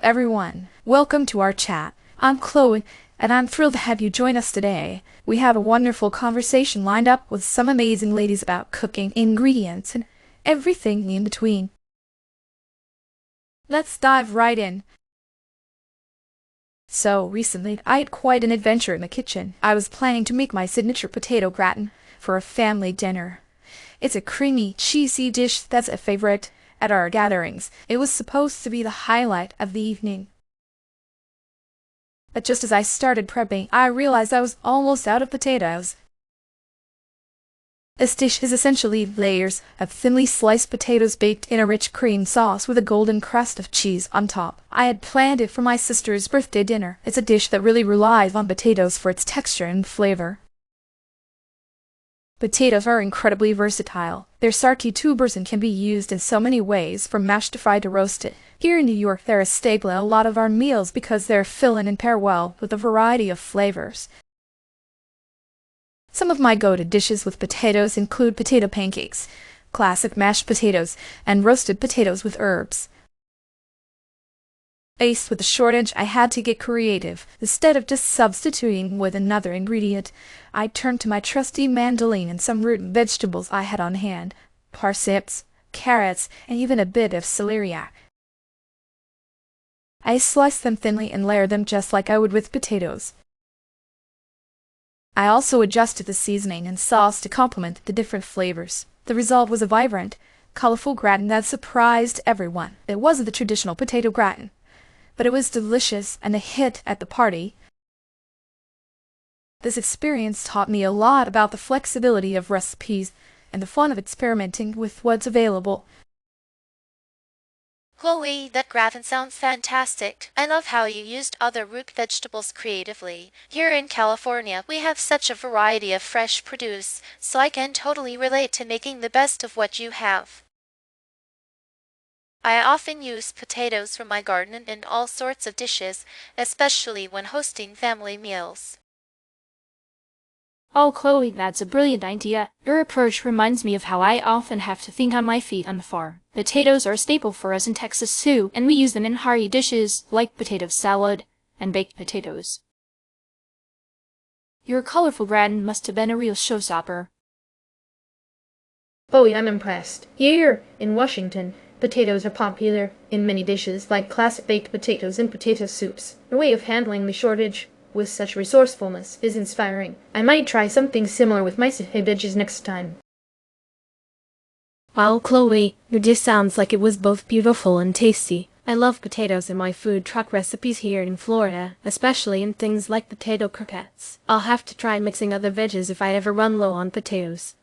everyone. Welcome to our chat. I'm Chloe, and I'm thrilled to have you join us today. We have a wonderful conversation lined up with some amazing ladies about cooking, ingredients, and everything in between. Let's dive right in. So, recently, I had quite an adventure in the kitchen. I was planning to make my signature potato gratin for a family dinner. It's a creamy, cheesy dish that's a favorite at our gatherings. It was supposed to be the highlight of the evening. But just as I started prepping, I realized I was almost out of potatoes. This dish is essentially layers of thinly sliced potatoes baked in a rich cream sauce with a golden crust of cheese on top. I had planned it for my sister's birthday dinner. It's a dish that really relies on potatoes for its texture and flavor. Potatoes are incredibly versatile. They're starchy tubers and can be used in so many ways, from mashed to fried to roasted. Here in New York, they're a staple in a lot of our meals because they're filling and pair well with a variety of flavors. Some of my go-to dishes with potatoes include potato pancakes, classic mashed potatoes, and roasted potatoes with herbs. Faced with a shortage, I had to get creative. Instead of just substituting with another ingredient, I turned to my trusty mandolin and some root vegetables I had on hand: parsnips, carrots, and even a bit of celeriac. I sliced them thinly and layered them just like I would with potatoes. I also adjusted the seasoning and sauce to complement the different flavors. The result was a vibrant, colorful gratin that surprised everyone. It wasn't the traditional potato gratin, but it was delicious and a hit at the party. This experience taught me a lot about the flexibility of recipes and the fun of experimenting with what's available. Chloe, that gratin sounds fantastic. I love how you used other root vegetables creatively. Here in California, we have such a variety of fresh produce, so I can totally relate to making the best of what you have. I often use potatoes from my garden in all sorts of dishes, especially when hosting family meals. Oh, Chloe, that's a brilliant idea. Your approach reminds me of how I often have to think on my feet on the farm. Potatoes are a staple for us in Texas too, and we use them in hearty dishes like potato salad and baked potatoes. Your colorful gratin must have been a real showstopper. Chloe, I'm impressed. Here in Washington, potatoes are popular in many dishes like classic baked potatoes and potato soups. Your way of handling the shortage with such resourcefulness is inspiring. I might try something similar with my dishes next time. Well, Chloe, your dish sounds like it was both beautiful and tasty. I love potatoes in my food truck recipes here in Florida, especially in things like potato croquettes. I'll have to try mixing other veggies if I ever run low on potatoes.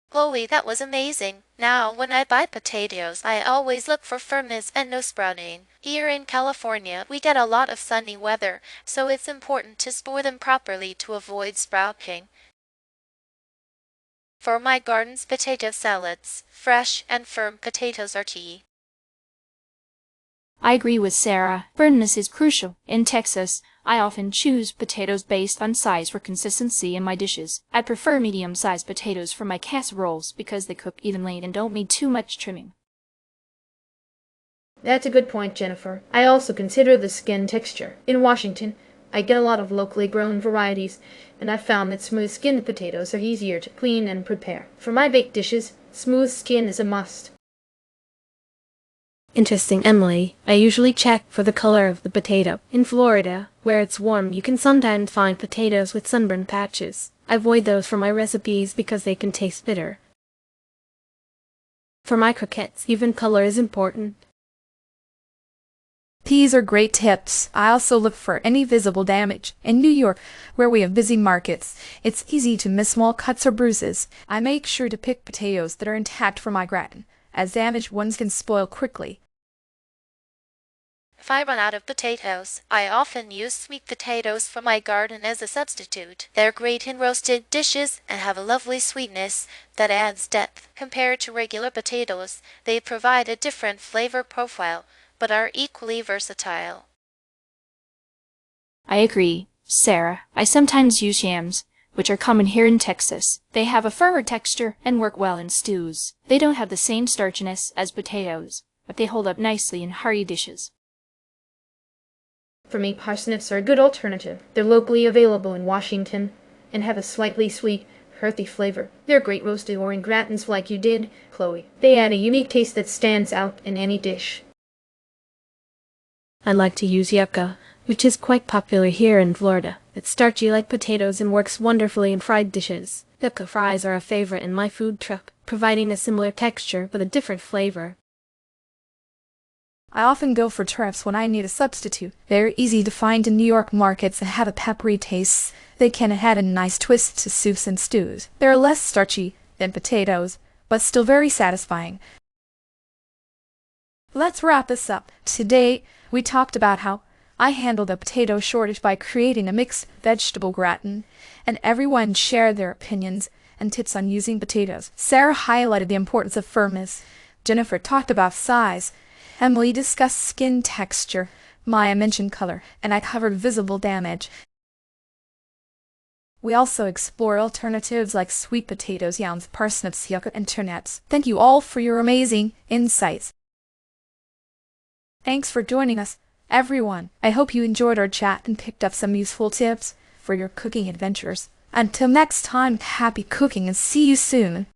Chloe, that was amazing. Now, when I buy potatoes, I always look for firmness and no sprouting. Here in California, we get a lot of sunny weather, so it's important to store them properly to avoid sprouting. For my garden's potato salads, fresh and firm potatoes are key. I agree with Sarah. Firmness is crucial. In Texas, I often choose potatoes based on size for consistency in my dishes. I prefer medium-sized potatoes for my casseroles because they cook evenly and don't need too much trimming. That's a good point, Jennifer. I also consider the skin texture. In Washington, I get a lot of locally grown varieties, and I've found that smooth-skinned potatoes are easier to clean and prepare. For my baked dishes, smooth skin is a must. Interesting, Emily. I usually check for the color of the potato. In Florida, where it's warm, you can sometimes find potatoes with sunburned patches. I avoid those for my recipes because they can taste bitter. For my croquettes, even color is important. These are great tips. I also look for any visible damage. In New York, where we have busy markets, it's easy to miss small cuts or bruises. I make sure to pick potatoes that are intact for my gratin, as damaged ones can spoil quickly. If I run out of potatoes, I often use sweet potatoes from my garden as a substitute. They're great in roasted dishes and have a lovely sweetness that adds depth. Compared to regular potatoes, they provide a different flavor profile, but are equally versatile. I agree, Sarah. I sometimes use yams, which are common here in Texas. They have a firmer texture and work well in stews. They don't have the same starchiness as potatoes, but they hold up nicely in hearty dishes. For me, parsnips are a good alternative. They're locally available in Washington and have a slightly sweet, earthy flavor. They're great roasted or in gratins like you did, Chloe. They add a unique taste that stands out in any dish. I like to use yucca, which is quite popular here in Florida. It's starchy like potatoes and works wonderfully in fried dishes. Yucca fries are a favorite in my food truck, providing a similar texture but a different flavor. I often go for turnips when I need a substitute. They're easy to find in New York markets and have a peppery taste. They can add a nice twist to soups and stews. They're less starchy than potatoes, but still very satisfying. Let's wrap this up. Today, we talked about how I handled a potato shortage by creating a mixed vegetable gratin, and everyone shared their opinions and tips on using potatoes. Sarah highlighted the importance of firmness. Jennifer talked about size. Emily discussed skin texture. Maya mentioned color, and I covered visible damage. We also explore alternatives like sweet potatoes, yams, parsnips, yucca, and turnips. Thank you all for your amazing insights. Thanks for joining us, everyone. I hope you enjoyed our chat and picked up some useful tips for your cooking adventures. Until next time, happy cooking and see you soon.